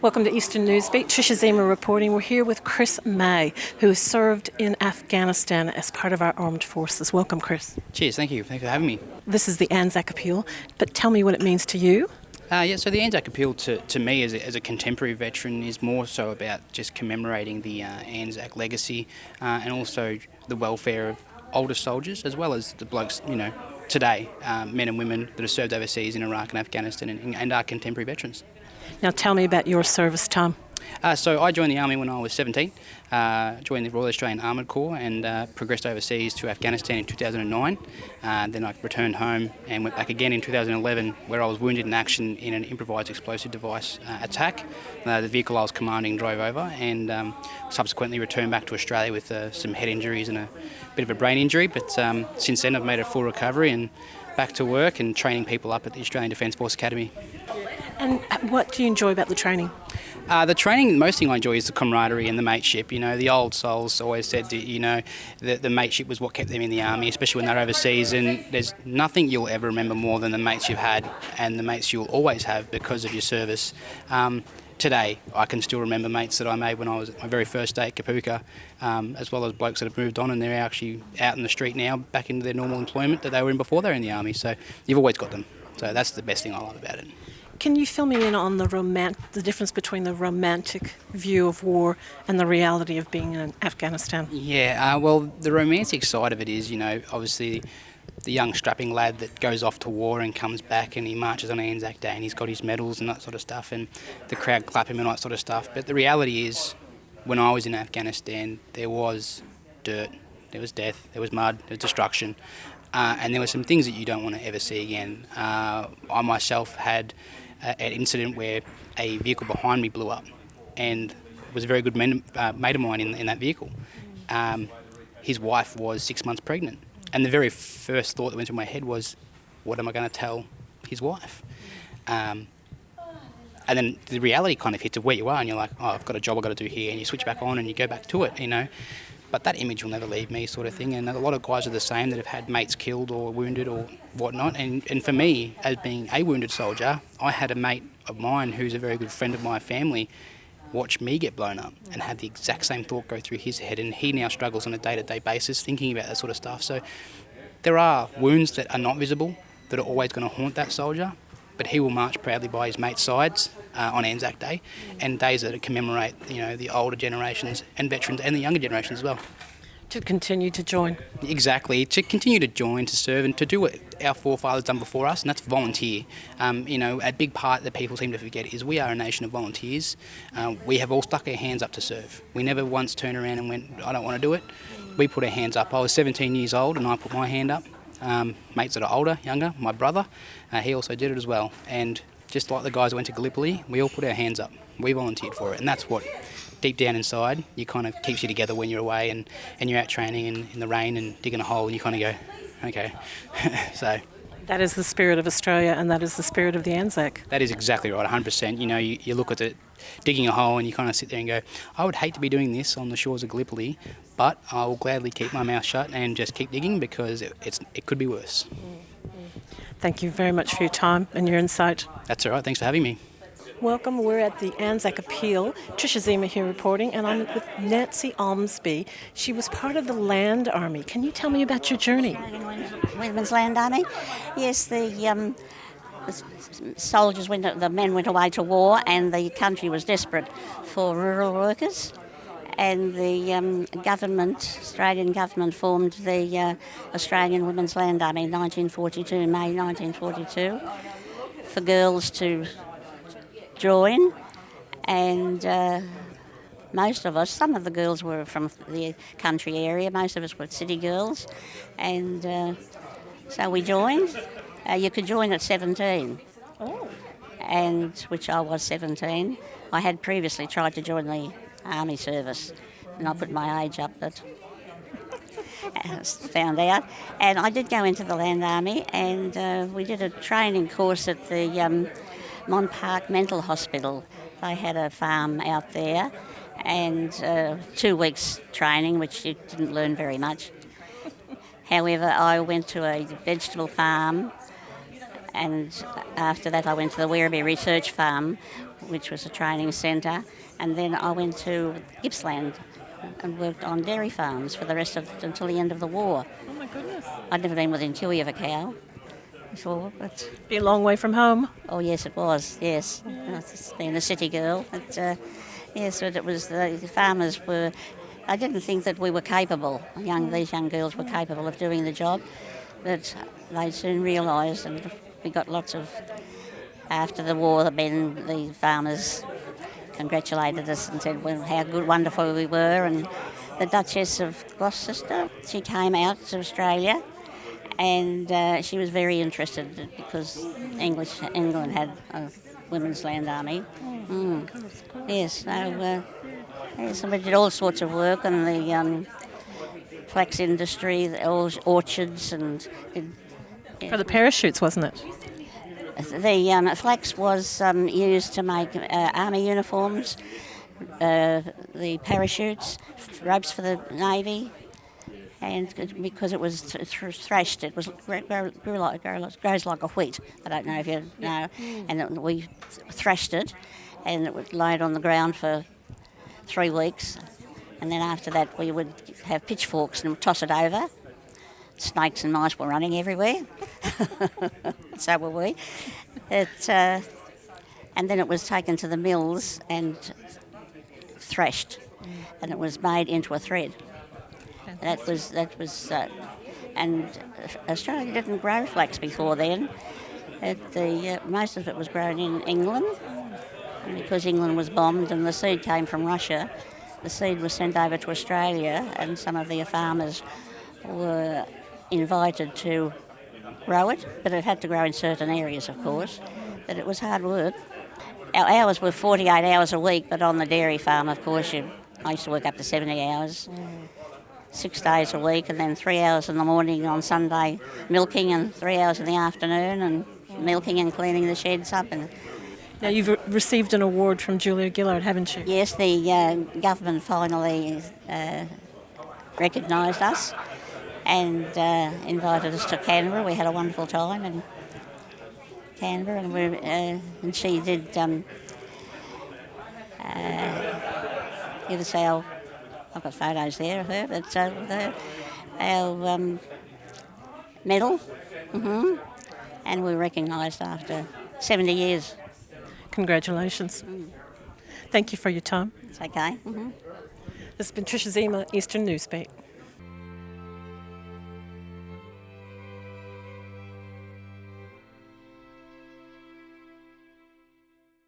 Welcome to Eastern Newsbeat. Tricia Ziemer reporting. We're here with Chris May, who has served in Afghanistan as part of our armed forces. Welcome, Chris. Cheers, thank you. Thanks for having me. This is the Anzac appeal, but tell me what it means to you. So the Anzac appeal to me as a contemporary veteran is more so about just commemorating the Anzac legacy and also the welfare of older soldiers as well as the blokes, today, men and women that have served overseas in Iraq and Afghanistan and are contemporary veterans. Now tell me about your service time. So I joined the Army when I was 17, joined the Royal Australian Armoured Corps and progressed overseas to Afghanistan in 2009. Then I returned home and went back again in 2011 where I was wounded in action in an improvised explosive device attack. The vehicle I was commanding drove over and subsequently returned back to Australia with some head injuries and a bit of a brain injury. But since then I've made a full recovery and back to work and training people up at the Australian Defence Force Academy. And what do you enjoy about the training? The training, most thing I enjoy is the camaraderie and the mateship. The old souls always said that, the mateship was what kept them in the army, especially when they're overseas. And there's nothing you'll ever remember more than the mates you've had and the mates you'll always have because of your service. Today, I can still remember mates that I made when I was at my very first day at Kapooka, as well as blokes that have moved on and they're actually out in the street now, back into their normal employment that they were in before they were in the army. So you've always got them. So that's the best thing I love about it. Can you fill me in on the difference between the romantic view of war and the reality of being in Afghanistan? Yeah, well, the romantic side of it is, obviously the young strapping lad that goes off to war and comes back and he marches on Anzac Day and he's got his medals and that sort of stuff and the crowd clap him and that sort of stuff. But the reality is, when I was in Afghanistan, there was dirt, there was death, there was mud, there was destruction. And there were some things that you don't want to ever see again. I myself had an incident where a vehicle behind me blew up and was a very good mate of mine in that vehicle. His wife was 6 months pregnant. And the very first thought that went through my head was, what am I going to tell his wife? And then the reality kind of hits of where you are and you're like, oh, I've got a job I've got to do here. And you switch back on and you go back to it, But that image will never leave me, sort of thing. And a lot of guys are the same that have had mates killed or wounded or whatnot. And for me, as being a wounded soldier, I had a mate of mine who's a very good friend of my family watch me get blown up and had the exact same thought go through his head. And he now struggles on a day-to-day basis thinking about that sort of stuff. So there are wounds that are not visible that are always going to haunt that soldier. But he will march proudly by his mates' sides on Anzac Day and days that commemorate, the older generations and veterans and the younger generations as well. To continue to join. Exactly, to continue to join, to serve and to do what our forefathers done before us, and that's volunteer. A big part that people seem to forget is we are a nation of volunteers. We have all stuck our hands up to serve. We never once turned around and went, I don't want to do it. We put our hands up. I was 17 years old and I put my hand up. Mates that are older, younger, my brother, he also did it as well. And just like the guys that went to Gallipoli, we all put our hands up. We volunteered for it, and that's what, deep down inside, you kind of keeps you together when you're away and you're out training in the rain and digging a hole, and you kind of go, okay. So that is the spirit of Australia, and that is the spirit of the Anzac. That is exactly right, 100%. You look at it, digging a hole, and you kind of sit there and go, I would hate to be doing this on the shores of Gallipoli, but I will gladly keep my mouth shut and just keep digging because it could be worse. Thank you very much for your time and your insight. That's all right. Thanks for having me. Welcome. We're at the Anzac Appeal. Tricia Ziemer here reporting, and I'm with Nancy Almsby. She was part of the Land Army. Can you tell me about your journey? Women's Land Army? Yes, the soldiers the men went away to war, and the country was desperate for rural workers. And the Australian government formed the Australian Women's Land Army in 1942, May 1942, for girls to join. And most of us, some of the girls were from the country area, most of us were city girls. And so we joined. You could join at 17. Oh. And which I was 17. I had previously tried to join the Army service, and I put my age up, but found out. And I did go into the Land Army, and we did a training course at the Mon Park Mental Hospital. They had a farm out there, and 2 weeks training, which you didn't learn very much. However, I went to a vegetable farm, and after that I went to the Werribee Research Farm, which was a training centre, and then I went to Gippsland and worked on dairy farms for the rest of until the end of the war. Oh my goodness. I'd never been within 2 of a cow before, but Be a long way from home. oh yes, it was. Yes, being a city girl, yes, but it was the farmers were. I didn't think that we were capable. These young girls were capable of doing the job, but they soon realised, and we got lots of. After the war, the farmers congratulated us and said how good, wonderful we were. And the Duchess of Gloucester, she came out to Australia, and she was very interested because England had a women's land army. Yes, so yes, and we did all sorts of work on the flax industry, the orchards, and For the parachutes, wasn't it? the flax was used to make army uniforms, the parachutes, ropes for the navy, and because it was thrashed, it was grows like a wheat. I don't know if you know, and we thrashed it, and it was laid on the ground for 3 weeks, and then after that we would have pitchforks and toss it over. Snakes and mice were running everywhere. So were we. And then it was taken to the mills and thrashed, and it was made into a thread. That was, and Australia didn't grow flax before then. Most of it was grown in England, and because England was bombed and the seed came from Russia, the seed was sent over to Australia, and some of their farmers were invited to grow it, but it had to grow in certain areas, of course. But it was hard work. Our hours were 48 hours a week, but on the dairy farm, of course, I used to work up to 70 hours, 6 days a week, and then 3 hours in the morning on Sunday milking, and 3 hours in the afternoon and milking and cleaning the sheds up. And Now, you've received an award from Julia Gillard, haven't you? yes, the government finally recognised us and invited us to Canberra. We had a wonderful time in Canberra, and she did give us I've got photos there of her, but our medal, and we were recognised after 70 years. Congratulations. Thank you for your time. It's okay. This has been Tricia Ziemer, Eastern Newsbeat.